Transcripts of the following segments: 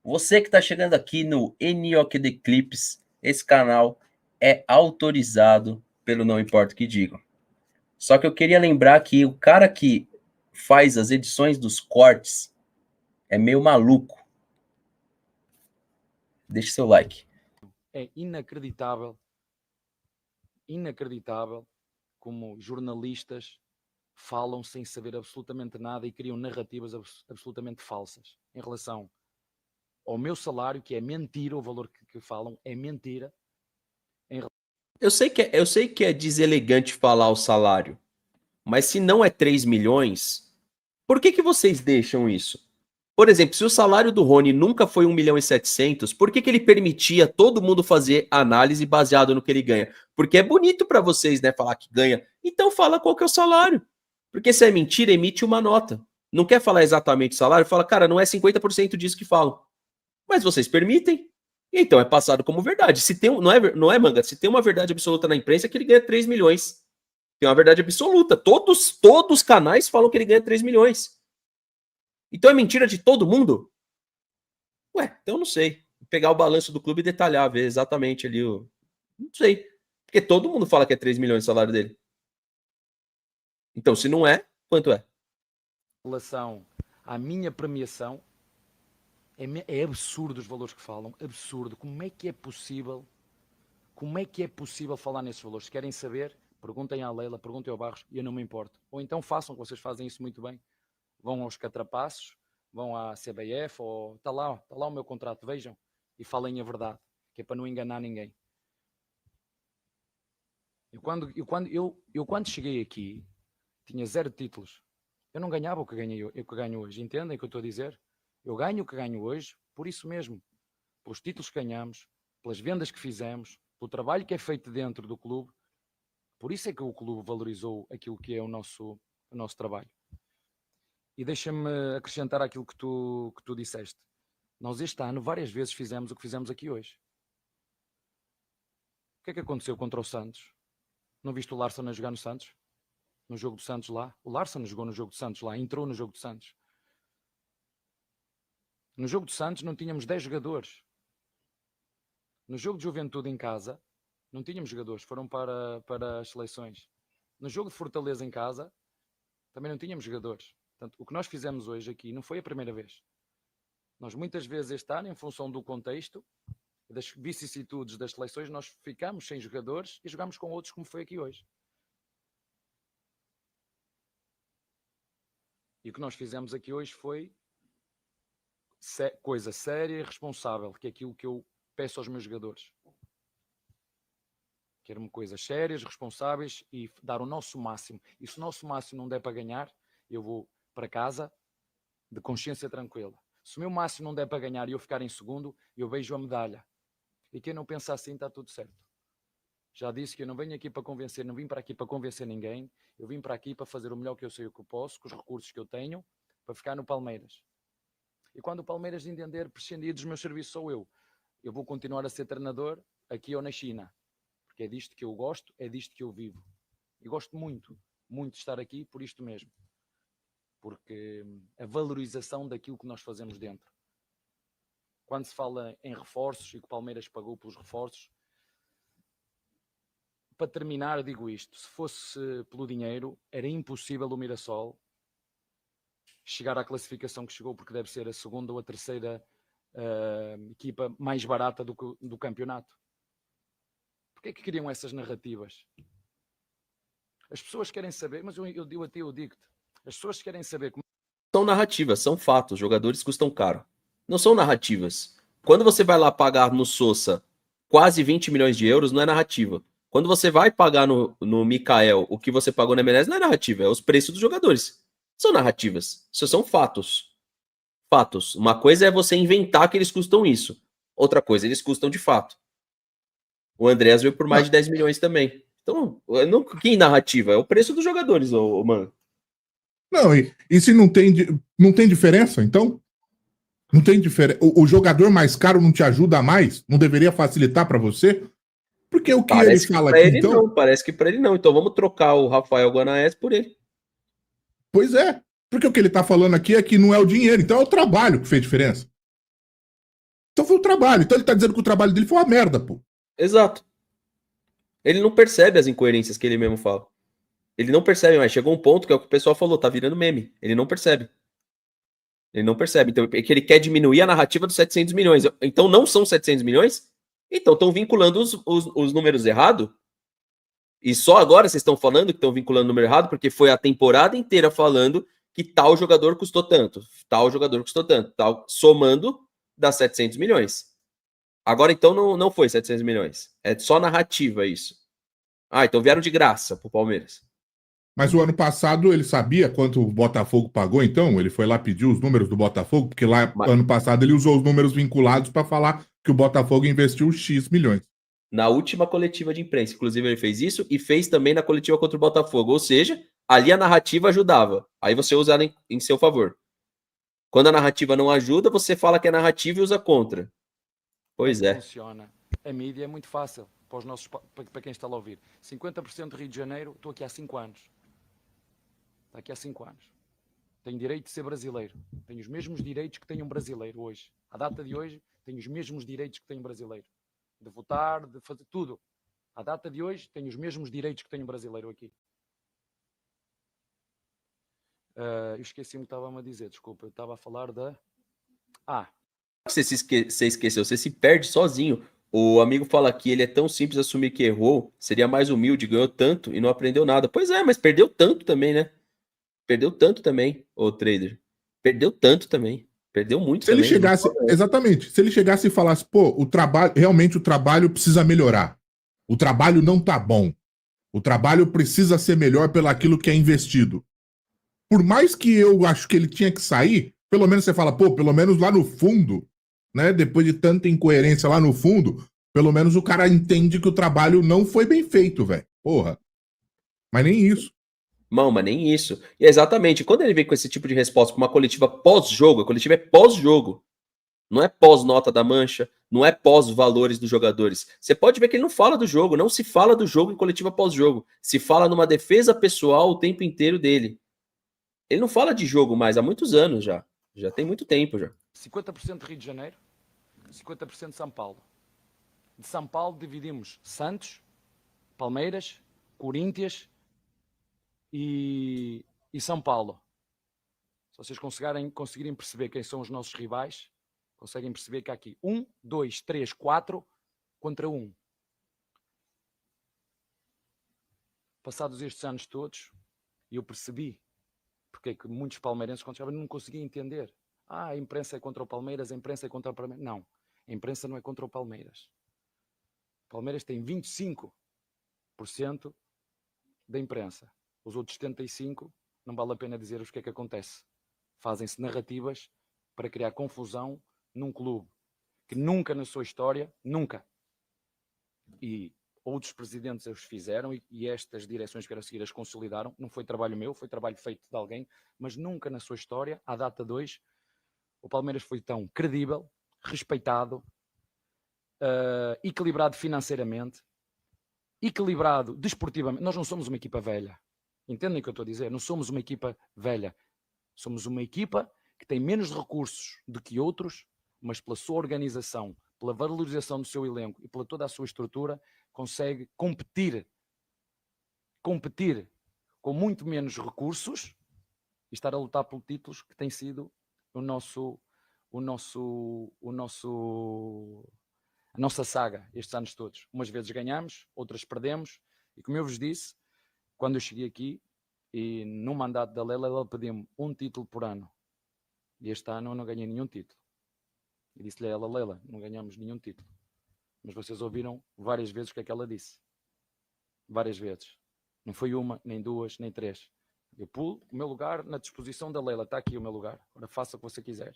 Você que está chegando aqui no NOKD Clips, esse canal é autorizado pelo Não Importa o que Digam. Só que eu queria lembrar que o cara que faz as edições dos cortes é meio maluco. Deixe seu like. É inacreditável como jornalistas falam sem saber absolutamente nada e criam narrativas absolutamente falsas em relação ao meu salário, que é mentira, o valor que falam é mentira. Eu sei que é deselegante falar o salário, mas se não é 3 milhões, por que vocês deixam isso? Por exemplo, se o salário do Rony nunca foi 1 milhão e 700, por que ele permitia todo mundo fazer análise baseado no que ele ganha? Porque é bonito para vocês, né, falar que ganha. Então fala qual que é o salário. Porque se é mentira, emite uma nota. Não quer falar exatamente o salário? Fala, cara, não é 50% disso que falam. Mas vocês permitem. Então é passado como verdade. Se tem, não é manga, se tem uma verdade absoluta na imprensa é que ele ganha 3 milhões. Tem uma verdade absoluta. Todos os canais falam que ele ganha 3 milhões. Então é mentira de todo mundo? Ué, então eu não sei. Vou pegar o balanço do clube e detalhar, ver exatamente ali o. Não sei. Porque todo mundo fala que é 3 milhões o salário dele. Então, se não é, quanto é? Em relação à minha premiação, é absurdo os valores que falam. Absurdo. Como é que é possível? Como é que é possível falar nesses valores? Se querem saber, perguntem à Leila, perguntem ao Barros, e eu não me importo. Ou então façam, que vocês fazem isso muito bem. Vão aos catrapaços, vão à CBF, ou está lá o meu contrato, vejam, e falem a verdade, que é para não enganar ninguém. Eu quando cheguei aqui, tinha 0 títulos. Eu não ganhava o que ganho hoje, entendem o que eu estou a dizer? Eu ganho o que ganho hoje, por isso mesmo, pelos títulos que ganhamos, pelas vendas que fizemos, pelo trabalho que é feito dentro do clube. Por isso é que o clube valorizou aquilo que é o nosso trabalho. E deixa-me acrescentar aquilo que tu disseste. Nós este ano várias vezes fizemos o que fizemos aqui hoje. O que é que aconteceu contra o Santos? Não viste o Larson a jogar no Santos? No jogo do Santos lá? O Larson jogou no jogo do Santos lá, entrou no jogo do Santos. No jogo do Santos não tínhamos 10 jogadores. No jogo de Juventude em casa, não tínhamos jogadores, foram para as seleções. No jogo de Fortaleza em casa, também não tínhamos jogadores. Portanto, o que nós fizemos hoje aqui não foi a primeira vez. Nós muitas vezes este ano, em função do contexto, das vicissitudes das seleções, nós ficamos sem jogadores e jogamos com outros, como foi aqui hoje. E o que nós fizemos aqui hoje foi coisa séria e responsável, que é aquilo que eu peço aos meus jogadores. Quero-me coisas sérias, responsáveis e dar o nosso máximo. E se o nosso máximo não der para ganhar, eu vou para casa de consciência tranquila. Se o meu máximo não der para ganhar e eu ficar em segundo, eu vejo a medalha. E quem não pensa assim está tudo certo. Já disse que eu não venho aqui para convencer, não vim para aqui para convencer ninguém. Eu vim para aqui para fazer o melhor que eu sei o que eu posso, com os recursos que eu tenho, para ficar no Palmeiras. E quando o Palmeiras entender prescindir dos meus serviços sou eu vou continuar a ser treinador aqui ou na China. Porque é disto que eu gosto, é disto que eu vivo. E gosto muito, muito de estar aqui por isto mesmo. Porque a valorização daquilo que nós fazemos dentro. Quando se fala em reforços e que o Palmeiras pagou pelos reforços, para terminar, digo isto: se fosse pelo dinheiro, era impossível o Mirassol chegar à classificação que chegou, porque deve ser a segunda ou a terceira equipa mais barata do campeonato. Porquê é que criam essas narrativas? As pessoas querem saber, mas eu digo-te, as pessoas querem saber como... São narrativas, são fatos. Jogadores custam caro. Não são narrativas. Quando você vai lá pagar no Sousa quase 20 milhões de euros, não é narrativa. Quando você vai pagar no Mikael o que você pagou na MLS, não é narrativa, é os preços dos jogadores. São narrativas. Isso são fatos. Fatos. Uma coisa é você inventar que eles custam isso. Outra coisa, eles custam de fato. O Andrés veio por mais de 10 milhões também. Então, não, que narrativa? É o preço dos jogadores, mano. Não, e se não tem diferença, então? Não tem diferença. O jogador mais caro não te ajuda mais? Não deveria facilitar para você? Porque o que parece ele fala aqui, então... Não, parece que para ele não. Então vamos trocar o Rafael Guanaes por ele. Pois é. Porque o que ele tá falando aqui é que não é o dinheiro, então é o trabalho que fez diferença. Então foi o trabalho. Então ele tá dizendo que o trabalho dele foi uma merda, pô. Exato. Ele não percebe as incoerências que ele mesmo fala. Ele não percebe, mas chegou um ponto que é o que o pessoal falou, tá virando meme. Ele não percebe. Ele não percebe. Então, é que ele quer diminuir a narrativa dos 700 milhões. Então, não são 700 milhões? Então, estão vinculando os números errados? E só agora vocês estão falando que estão vinculando o número errado, porque foi a temporada inteira falando que tal jogador custou tanto, tal jogador custou tanto, tal, somando dá 700 milhões. Agora, então, não foi 700 milhões. É só narrativa isso. Ah, então vieram de graça pro Palmeiras. Mas o ano passado ele sabia quanto o Botafogo pagou, então? Ele foi lá pedir os números do Botafogo, porque lá ano passado ele usou os números vinculados para falar que o Botafogo investiu X milhões. Na última coletiva de imprensa, inclusive, ele fez isso e fez também na coletiva contra o Botafogo. Ou seja, ali a narrativa ajudava. Aí você usa ela em seu favor. Quando a narrativa não ajuda, você fala que é narrativa e usa contra. Pois é. Funciona. A mídia é muito fácil para quem está a ouvir. 50% de Rio de Janeiro, estou aqui há 5 anos. Está aqui há 5 anos. Tenho direito de ser brasileiro. Tenho os mesmos direitos que tem um brasileiro hoje. À data de hoje, tenho os mesmos direitos que tem um brasileiro. De votar, de fazer tudo. À data de hoje, tenho os mesmos direitos que tem um brasileiro aqui. Eu esqueci-me o que estava a dizer, desculpa. Eu estava a falar da... Você esqueceu, você se perde sozinho. O amigo fala que ele é tão simples assumir que errou, seria mais humilde, ganhou tanto e não aprendeu nada. Pois é, mas perdeu tanto também, né? Perdeu tanto também, o trader. Perdeu tanto também. Perdeu muito se também. Ele chegasse, exatamente. Se ele chegasse e falasse, pô, realmente o trabalho precisa melhorar. O trabalho não tá bom. O trabalho precisa ser melhor pelo aquilo que é investido. Por mais que eu acho que ele tinha que sair, pelo menos você fala, pô, pelo menos lá no fundo, né? Depois de tanta incoerência lá no fundo, pelo menos o cara entende que o trabalho não foi bem feito, velho. Porra. Mas nem isso. Não, mas nem isso. E exatamente, quando ele vem com esse tipo de resposta para uma coletiva pós-jogo, a coletiva é pós-jogo. Não é pós-nota da mancha, não é pós-valores dos jogadores. Você pode ver que ele não fala do jogo, não se fala do jogo em coletiva pós-jogo. Se fala numa defesa pessoal o tempo inteiro dele. Ele não fala de jogo mais há muitos anos já. Já tem muito tempo já. 50% de Rio de Janeiro, 50% de São Paulo. De São Paulo dividimos Santos, Palmeiras, Corinthians e São Paulo. Se vocês conseguirem perceber quem são os nossos rivais, conseguem perceber que há aqui 1, 2, 3, 4 contra 1. Passados estes anos todos, eu percebi porque é que muitos palmeirenses, quando chegavam, não conseguiam entender. A imprensa é contra o Palmeiras, a imprensa é contra o Palmeiras. Não, a imprensa não é contra o Palmeiras. O Palmeiras tem 25% da imprensa. Os outros 75%, não vale a pena dizer-vos o que é que acontece. Fazem-se narrativas para criar confusão num clube que nunca na sua história, nunca, e outros presidentes os fizeram e estas direções que eram a seguir as consolidaram, não foi trabalho meu, foi trabalho feito de alguém, mas nunca na sua história, à data 2, o Palmeiras foi tão credível, respeitado, equilibrado financeiramente, equilibrado desportivamente. Nós não somos uma equipa velha. Entendem o que eu estou a dizer? Não somos uma equipa velha. Somos uma equipa que tem menos recursos do que outros, mas pela sua organização, pela valorização do seu elenco e pela toda a sua estrutura, consegue competir com muito menos recursos e estar a lutar por títulos que tem sido a nossa saga estes anos todos. Umas vezes ganhamos, outras perdemos, e como eu vos disse, quando eu cheguei aqui e no mandato da Lela, ela pediu-me um título por ano, e este ano eu não ganhei nenhum título. E disse-lhe a ela, Lela, não ganhamos nenhum título. Mas vocês ouviram várias vezes o que é que ela disse. Várias vezes. Não foi uma, nem duas, nem três. Eu pulo o meu lugar na disposição da Lela. Está aqui o meu lugar. Agora faça o que você quiser.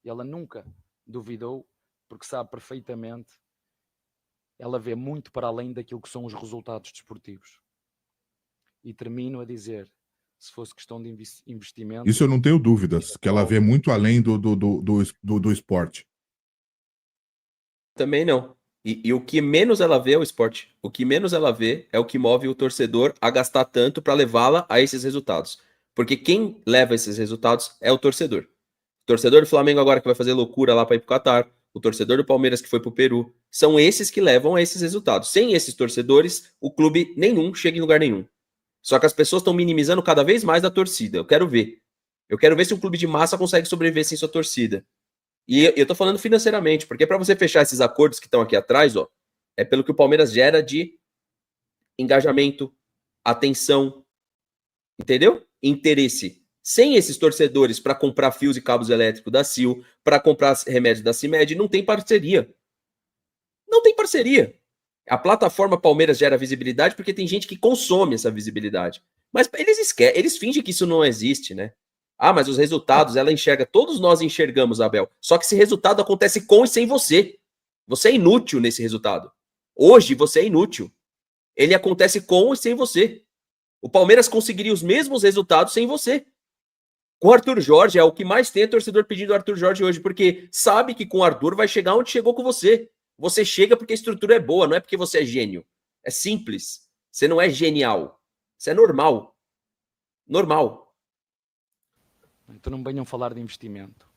E ela nunca duvidou, porque sabe perfeitamente. Ela vê muito para além daquilo que são os resultados desportivos. E termino a dizer, se fosse questão de investimento... Isso eu não tenho dúvidas, que ela vê muito além do esporte. Também não. E o que menos ela vê é o esporte. O que menos ela vê é o que move o torcedor a gastar tanto para levá-la a esses resultados. Porque quem leva esses resultados é o torcedor. O torcedor do Flamengo agora que vai fazer loucura lá para ir pro Catar. o torcedor do Palmeiras que foi pro Peru, são esses que levam a esses resultados. Sem esses torcedores, o clube nenhum chega em lugar nenhum. Só que as pessoas estão minimizando cada vez mais a torcida. Eu quero ver. Eu quero ver se um clube de massa consegue sobreviver sem sua torcida. E eu tô falando financeiramente, porque para você fechar esses acordos que estão aqui atrás, ó, é pelo que o Palmeiras gera de engajamento, atenção, entendeu? Interesse. Sem esses torcedores para comprar fios e cabos elétricos da Sil, para comprar remédios da CIMED, não tem parceria. Não tem parceria. A plataforma Palmeiras gera visibilidade porque tem gente que consome essa visibilidade. Mas eles fingem que isso não existe, né? Ah, mas os resultados, ela enxerga, todos nós enxergamos, Abel. Só que esse resultado acontece com e sem você. Você é inútil nesse resultado. Hoje você é inútil. Ele acontece com e sem você. O Palmeiras conseguiria os mesmos resultados sem você. Com o Arthur Jorge, é o que mais tem torcedor pedindo o Arthur Jorge hoje, porque sabe que com o Arthur vai chegar onde chegou com você. Você chega porque a estrutura é boa, não é porque você é gênio. É simples. Você não é genial. Você é normal. Normal. Então não venham falar de investimento.